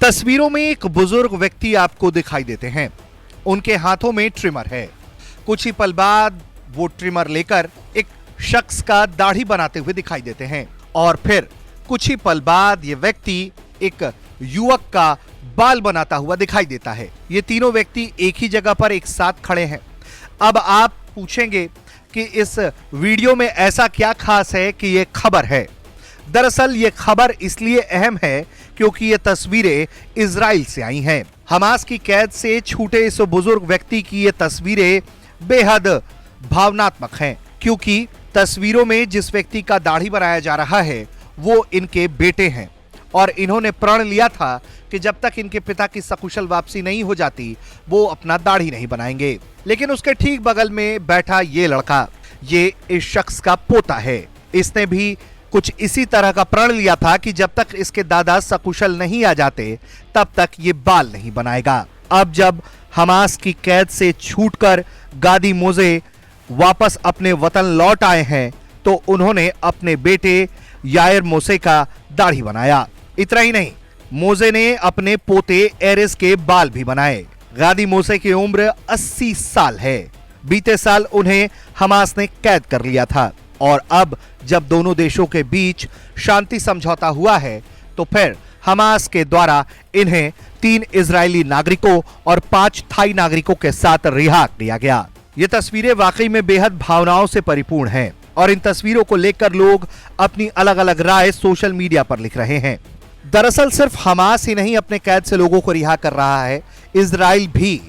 तस्वीरों में एक बुजुर्ग व्यक्ति आपको दिखाई देते हैं। उनके हाथों में ट्रिमर है। कुछ ही पल बाद वो ट्रिमर लेकर एक शख्स का दाढ़ी बनाते हुए दिखाई देते हैं और फिर कुछ ही पल बाद ये व्यक्ति एक युवक का बाल बनाता हुआ दिखाई देता है। ये तीनों व्यक्ति एक ही जगह पर एक साथ खड़े हैं। अब आप पूछेंगे कि इस वीडियो में ऐसा क्या खास है कि ये खबर है। दरअसल ये खबर इसलिए अहम है क्योंकि ये तस्वीरें इजराइल से आई हैं। हमास की कैद से छूटे इस बुजुर्ग व्यक्ति की ये तस्वीरें बेहद भावनात्मक हैं, क्योंकि तस्वीरों में जिस व्यक्ति का दाढ़ी बनाया जा रहा है वो इनके बेटे हैं और इन्होंने प्रण लिया था कि जब तक इनके पिता की सकुशल वापसी नहीं हो जाती वो अपना दाढ़ी नहीं बनाएंगे। लेकिन उसके ठीक बगल में बैठा ये लड़का, ये इस शख्स का पोता है। इसने भी कुछ इसी तरह का प्रण लिया था कि जब तक इसके दादा सकुशल नहीं आ जाते तब तक ये बाल नहीं बनाएगा। अब जब हमास की कैद से छूटकर गादी मोजे वापस अपने वतन लौट आए हैं तो उन्होंने अपने बेटे यायर मोसे का दाढ़ी बनाया। इतना ही नहीं, मोजे ने अपने पोते एरिस के बाल भी बनाए। गादी मोसे की उम्र 80 साल है। बीते साल उन्हें हमास ने कैद कर लिया था और अब जब दोनों देशों के बीच शांति समझौता हुआ है तो फिर हमास के द्वारा इन्हें 3 इजरायली नागरिकों और 5 थाई नागरिकों के साथ रिहा किया गया। ये तस्वीरें वाकई में बेहद भावनाओं से परिपूर्ण हैं और इन तस्वीरों को लेकर लोग अपनी अलग अलग राय सोशल मीडिया पर लिख रहे हैं। दरअसल सिर्फ हमास ही नहीं अपने कैद से लोगों को रिहा कर रहा है, इजराइल भी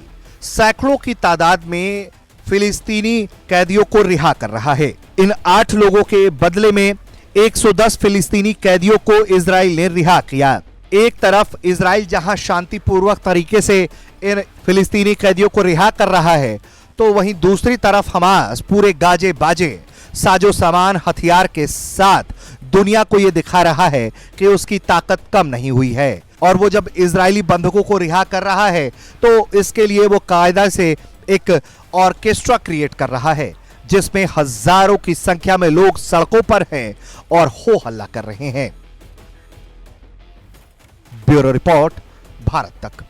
सैकड़ों की तादाद में फिलिस्तीनी कैदियों को रिहा कर रहा है। इन 8 लोगों के बदले में 110 फिलिस्तीनी कैदियों को इजराइल ने रिहा किया। एक तरफ इजराइल जहां शांतिपूर्वक तरीके से इन फिलिस्तीनी कैदियों को रिहा कर रहा है तो वहीं दूसरी तरफ हमास पूरे गाजे बाजे साजो सामान हथियार के साथ दुनिया को यह दिखा रहा है कि उसकी ताकत कम नहीं हुई है और वो जब इजरायली बंधकों को रिहा कर रहा है तो इसके लिए वो कायदा से एक ऑर्केस्ट्रा क्रिएट कर रहा है जिसमें हजारों की संख्या में लोग सड़कों पर हैं और हो हल्ला कर रहे हैं। ब्यूरो रिपोर्ट, भारत तक।